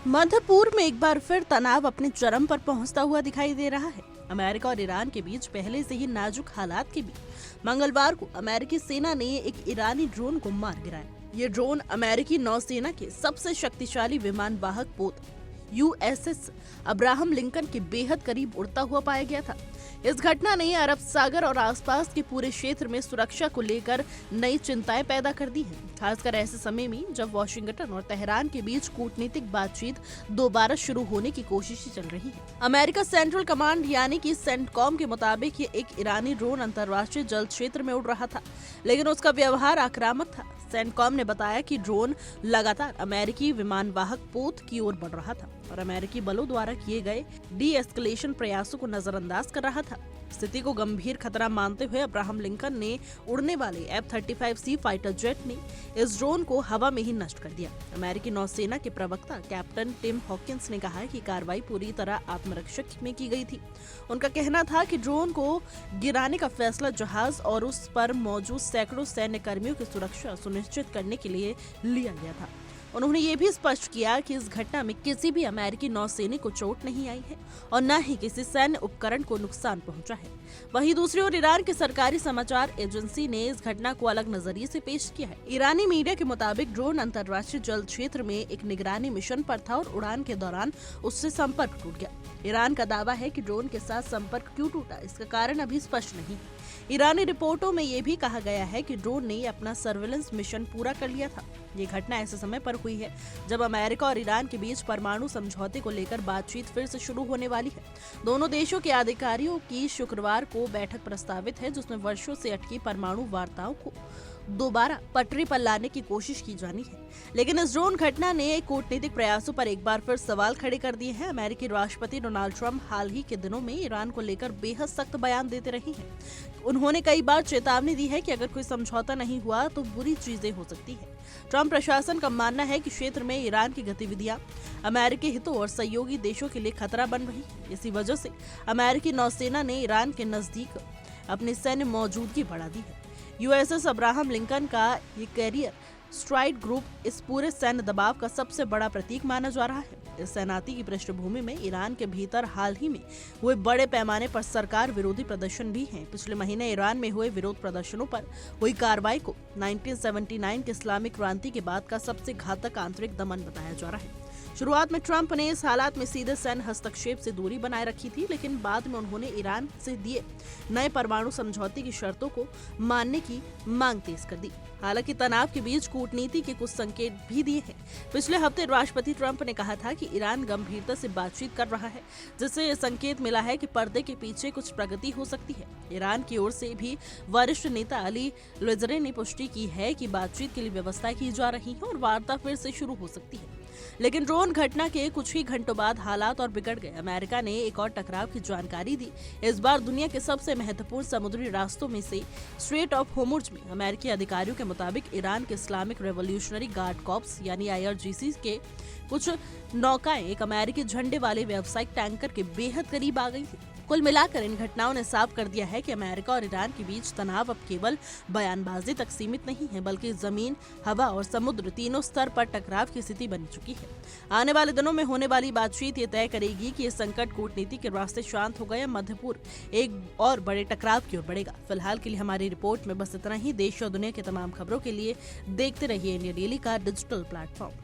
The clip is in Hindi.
मध्य पूर्व में एक बार फिर तनाव अपने चरम पर पहुंचता हुआ दिखाई दे रहा है। अमेरिका और ईरान के बीच पहले से ही नाजुक हालात के बीच मंगलवार को अमेरिकी सेना ने एक ईरानी ड्रोन को मार गिराया। ये ड्रोन अमेरिकी नौसेना के सबसे शक्तिशाली विमान वाहक पोत यूएसएस अब्राहम लिंकन के बेहद करीब उड़ता हुआ पाया गया था। इस घटना ने अरब सागर और आसपास के पूरे क्षेत्र में सुरक्षा को लेकर नई चिंताएं पैदा कर दी हैं, खासकर ऐसे समय में जब वॉशिंगटन और तेहरान के बीच कूटनीतिक बातचीत दोबारा शुरू होने की कोशिशें चल रही हैं। अमेरिका सेंट्रल कमांड यानी कि सेंटकॉम के मुताबिक ये एक ईरानी ड्रोन अंतर्राष्ट्रीय जल क्षेत्र में उड़ रहा था, लेकिन उसका व्यवहार आक्रामक था। सेंटकॉम ने बताया कि ड्रोन लगातार अमेरिकी विमान वाहक पोत की ओर बढ़ रहा था और अमेरिकी बलों द्वारा किए गए डी एस्केलेशन प्रयासों को नजरअंदाज कर रहा था। स्थिति को गंभीर खतरा मानते हुए अब्राहम लिंकन ने उड़ने वाले F-35C फाइटर जेट ने इस ड्रोन को हवा में ही नष्ट कर दिया। अमेरिकी नौसेना के प्रवक्ता कैप्टन टिम हॉकिंस ने कहा कि कार्रवाई पूरी तरह आत्मरक्षक में की गई थी। उनका कहना था कि ड्रोन को गिराने का फैसला जहाज और उस पर मौजूद सैकड़ों सैन्य कर्मियों की सुरक्षा सुनिश्चित करने के लिए लिया गया था। उन्होंने ये भी स्पष्ट किया कि इस घटना में किसी भी अमेरिकी नौसैनिक को चोट नहीं आई है और न ही किसी सैन्य उपकरण को नुकसान पहुंचा है। वहीं दूसरी ओर ईरान की सरकारी समाचार एजेंसी ने इस घटना को अलग नजरिए से पेश किया है। ईरानी मीडिया के मुताबिक ड्रोन अंतर्राष्ट्रीय जल क्षेत्र में एक निगरानी मिशन पर था और उड़ान के दौरान उससे संपर्क टूट गया। ईरान का दावा है कि ड्रोन के साथ संपर्क क्यों टूटा, इसका कारण अभी स्पष्ट नहीं है। ईरानी रिपोर्टों में ये भी कहा गया है कि ड्रोन ने अपना सर्वेलेंस मिशन पूरा कर लिया था। ये घटना ऐसे समय पर हुई है जब अमेरिका और ईरान के बीच परमाणु समझौते को लेकर बातचीत फिर से शुरू होने वाली है। दोनों देशों के अधिकारियों की शुक्रवार को बैठक प्रस्तावित है, जिसमें वर्षों से अटकी परमाणु वार्ताओं को दोबारा पटरी पर लाने की कोशिश की जानी है। लेकिन इस ड्रोन घटना ने कूटनीतिक प्रयासों पर एक बार फिर सवाल खड़े कर दिए हैं। अमेरिकी राष्ट्रपति डोनाल्ड ट्रंप हाल ही के दिनों में ईरान को लेकर बेहद सख्त बयान देते रहे हैं। उन्होंने कई बार चेतावनी दी है कि अगर कोई समझौता नहीं हुआ तो बुरी चीजें हो सकती है। ट्रंप प्रशासन का मानना है कि क्षेत्र में ईरान की गतिविधियां अमेरिकी हितों और सहयोगी देशों के लिए खतरा बन रही है। इसी वजह से अमेरिकी नौसेना ने ईरान के नजदीक अपनी सैन्य मौजूदगी बढ़ा दी है। यूएसएस अब्राहम लिंकन का ये कैरियर स्ट्राइक ग्रुप इस पूरे सैन्य दबाव का सबसे बड़ा प्रतीक माना जा रहा है। इस तैनाती की पृष्ठभूमि में ईरान के भीतर हाल ही में हुए बड़े पैमाने पर सरकार विरोधी प्रदर्शन भी हैं। पिछले महीने ईरान में हुए विरोध प्रदर्शनों पर हुई कार्रवाई को 1979 के इस्लामिक क्रांति के बाद का सबसे घातक आंतरिक दमन बताया जा रहा है। शुरुआत में ट्रंप ने इस हालात में सीधे सैन्य हस्तक्षेप से दूरी बनाए रखी थी, लेकिन बाद में उन्होंने ईरान से दिए नए परमाणु समझौते की शर्तों को मानने की मांग तेज कर दी। हालांकि तनाव के बीच कूटनीति के कुछ संकेत भी दिए हैं। पिछले हफ्ते राष्ट्रपति ट्रंप ने कहा था कि ईरान गंभीरता से बातचीत कर रहा है, जिससे ये संकेत मिला है कि पर्दे के पीछे कुछ प्रगति हो सकती है। ईरान की ओर से भी वरिष्ठ नेता अली लजरे ने पुष्टि की है कि बातचीत के लिए व्यवस्था की जा रही है और वार्ता फिर से शुरू हो सकती है। लेकिन ड्रोन घटना के कुछ ही घंटों बाद हालात और बिगड़ गए। अमेरिका ने एक और टकराव की जानकारी दी। इस बार दुनिया के सबसे महत्वपूर्ण समुद्री रास्तों में से स्ट्रेट ऑफ होर्मुज में अमेरिकी अधिकारियों के मुताबिक ईरान के इस्लामिक रेवोल्यूशनरी गार्ड कॉर्प्स यानी IRGC के कुछ नौकाएं एक अमेरिकी झंडे वाले व्यावसायिक टैंकर के बेहद करीब आ गई थी। कुल मिलाकर इन घटनाओं ने साफ कर दिया है कि अमेरिका और ईरान के बीच तनाव अब केवल बयानबाजी तक सीमित नहीं है, बल्कि जमीन, हवा और समुद्र तीनों स्तर पर टकराव की स्थिति बन चुकी है। आने वाले दिनों में होने वाली बातचीत ये तय करेगी कि ये संकट कूटनीति के रास्ते शांत हो गए या मध्य पूर्व एक और बड़े टकराव की ओर बढ़ेगा। फिलहाल के लिए हमारी रिपोर्ट में बस इतना ही। देश और दुनिया की तमाम खबरों के लिए देखते रहिए इंडिया डेली का डिजिटल प्लेटफॉर्म।